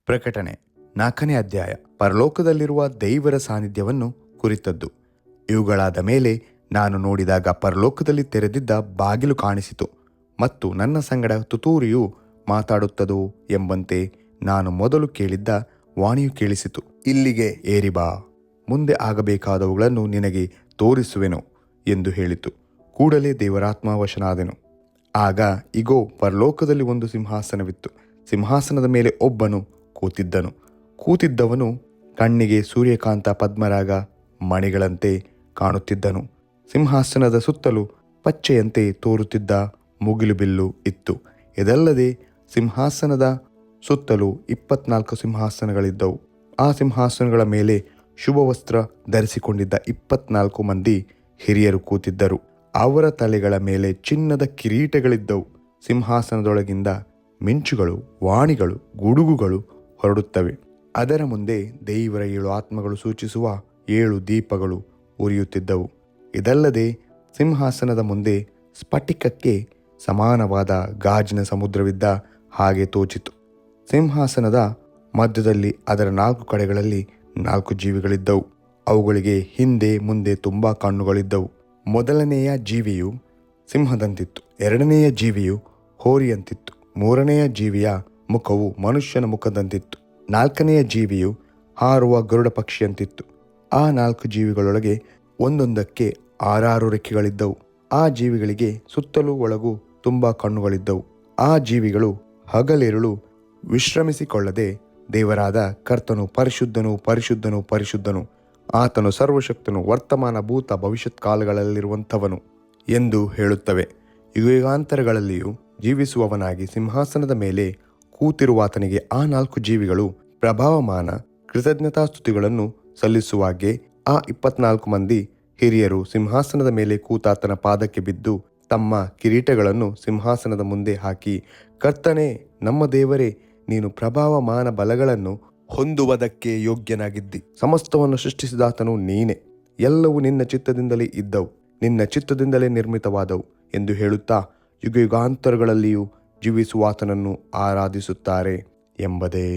ಪ್ರಕಟಣೆ 4ನೇ ಅಧ್ಯಾಯ. ಪರಲೋಕದಲ್ಲಿರುವ ದೇವರ ಸಾನ್ನಿಧ್ಯವನ್ನು ಕುರಿತದ್ದು. ಇವುಗಳಾದ ಮೇಲೆ ನಾನು ನೋಡಿದಾಗ ಪರಲೋಕದಲ್ಲಿ ತೆರೆದಿದ್ದ ಬಾಗಿಲು ಕಾಣಿಸಿತು, ಮತ್ತು ನನ್ನ ಸಂಗಡ ತುತ್ತೂರಿಯು ಮಾತಾಡುತ್ತದೋ ಎಂಬಂತೆ ನಾನು ಮೊದಲು ಕೇಳಿದ್ದ ವಾಣಿಯು ಕೇಳಿಸಿತು. ಇಲ್ಲಿಗೆ ಏರಿ ಬಾ, ಮುಂದೆ ಆಗಬೇಕಾದವುಗಳನ್ನು ನಿನಗೆ ತೋರಿಸುವೆನು ಎಂದು ಹೇಳಿತು. ಕೂಡಲೇ ದೇವರಾತ್ಮವಶನಾದೆನು. ಆಗ ಇಗೋ, ಪರಲೋಕದಲ್ಲಿ ಒಂದು ಸಿಂಹಾಸನವಿತ್ತು. ಸಿಂಹಾಸನದ ಮೇಲೆ ಒಬ್ಬನು ಕೂತಿದ್ದವನು ಕಣ್ಣಿಗೆ ಸೂರ್ಯಕಾಂತ ಪದ್ಮರಾಗ ಮಣಿಗಳಂತೆ ಕಾಣುತ್ತಿದ್ದನು. ಸಿಂಹಾಸನದ ಸುತ್ತಲೂ ಪಚ್ಚೆಯಂತೆ ತೋರುತ್ತಿದ್ದ ಮುಗಿಲುಬಿಲ್ಲು ಇತ್ತು. ಇದಲ್ಲದೆ ಸಿಂಹಾಸನದ ಸುತ್ತಲೂ 24 ಸಿಂಹಾಸನಗಳಿದ್ದವು. ಆ ಸಿಂಹಾಸನಗಳ ಮೇಲೆ ಶುಭವಸ್ತ್ರ ಧರಿಸಿಕೊಂಡಿದ್ದ 24 ಮಂದಿ ಹಿರಿಯರು ಕೂತಿದ್ದರು. ಅವರ ತಲೆಗಳ ಮೇಲೆ ಚಿನ್ನದ ಕಿರೀಟಗಳಿದ್ದವು. ಸಿಂಹಾಸನದೊಳಗಿಂದ ಮಿಂಚುಗಳು, ವಾಣಿಗಳು, ಗುಡುಗುಗಳು ಹೊರಡುತ್ತವೆ. ಅದರ ಮುಂದೆ ದೇವರ 7 ಆತ್ಮಗಳು ಸೂಚಿಸುವ 7 ದೀಪಗಳು ಉರಿಯುತ್ತಿದ್ದವು. ಇದಲ್ಲದೆ ಸಿಂಹಾಸನದ ಮುಂದೆ ಸ್ಫಟಿಕಕ್ಕೆ ಸಮಾನವಾದ ಗಾಜಿನ ಸಮುದ್ರವಿದ್ದ ಹಾಗೆ ತೋಚಿತು. ಸಿಂಹಾಸನದ ಮಧ್ಯದಲ್ಲಿ ಅದರ 4 ಕಡೆಗಳಲ್ಲಿ 4 ಜೀವಿಗಳಿದ್ದವು. ಅವುಗಳಿಗೆ ಹಿಂದೆ ಮುಂದೆ ತುಂಬಾ ಕಣ್ಣುಗಳಿದ್ದವು. ಮೊದಲನೆಯ ಜೀವಿಯು ಸಿಂಹದಂತಿತ್ತು, ಎರಡನೆಯ ಜೀವಿಯು ಹೋರಿಯಂತಿತ್ತು, ಮೂರನೆಯ ಜೀವಿಯ ಮುಖವು ಮನುಷ್ಯನ ಮುಖದಂತಿತ್ತು, ನಾಲ್ಕನೆಯ ಜೀವಿಯು ಹಾರುವ ಗರುಡ ಪಕ್ಷಿಯಂತಿತ್ತು. ಆ 4 ಜೀವಿಗಳೊಳಗೆ ಒಂದೊಂದಕ್ಕೆ 6 ರೆಕ್ಕೆಗಳಿದ್ದವು. ಆ ಜೀವಿಗಳಿಗೆ ಸುತ್ತಲೂ ಒಳಗೂ ತುಂಬಾ ಕಣ್ಣುಗಳಿದ್ದವು. ಆ ಜೀವಿಗಳು ಹಗಲಿರುಳು ವಿಶ್ರಮಿಸಿಕೊಳ್ಳದೆ, ದೇವರಾದ ಕರ್ತನು ಪರಿಶುದ್ಧನು, ಪರಿಶುದ್ಧನು, ಪರಿಶುದ್ಧನು, ಆತನು ಸರ್ವಶಕ್ತನು, ವರ್ತಮಾನ ಭೂತ ಭವಿಷ್ಯತ್ ಕಾಲಗಳಲ್ಲಿರುವಂಥವನು ಎಂದು ಹೇಳುತ್ತವೆ. ಯುಗಾಂತರಗಳಲ್ಲಿಯೂ ಜೀವಿಸುವವನಾಗಿ ಸಿಂಹಾಸನದ ಮೇಲೆ ಕೂತಿರುವಾತನಿಗೆ ಆ 4 ಜೀವಿಗಳು ಪ್ರಭಾವಮಾನ ಕೃತಜ್ಞತಾಸ್ತುತಿಗಳನ್ನು ಸಲ್ಲಿಸುವಾಗೆ ಆ 24 ಮಂದಿ ಹಿರಿಯರು ಸಿಂಹಾಸನದ ಮೇಲೆ ಕೂತಾತನ ಪಾದಕ್ಕೆ ಬಿದ್ದು ತಮ್ಮ ಕಿರೀಟಗಳನ್ನು ಸಿಂಹಾಸನದ ಮುಂದೆ ಹಾಕಿ, ಕರ್ತನೇ, ನಮ್ಮ ದೇವರೇ, ನೀನು ಪ್ರಭಾವಮಾನ ಬಲಗಳನ್ನು ಹೊಂದುವುದಕ್ಕೆ ಯೋಗ್ಯನಾಗಿದ್ದಿ. ಸಮಸ್ತವನ್ನು ಸೃಷ್ಟಿಸಿದಾತನು ನೀನೆ. ಎಲ್ಲವೂ ನಿನ್ನ ಚಿತ್ತದಿಂದಲೇ ಇದ್ದವು, ನಿನ್ನ ಚಿತ್ತದಿಂದಲೇ ನಿರ್ಮಿತವಾದವು ಎಂದು ಹೇಳುತ್ತಾ ಯುಗಾಂತರಗಳಲ್ಲಿಯೂ ಜೀವಿಸುವಾತನನ್ನು ಆರಾಧಿಸುತ್ತಾರೆ ಎಂಬುದೇ.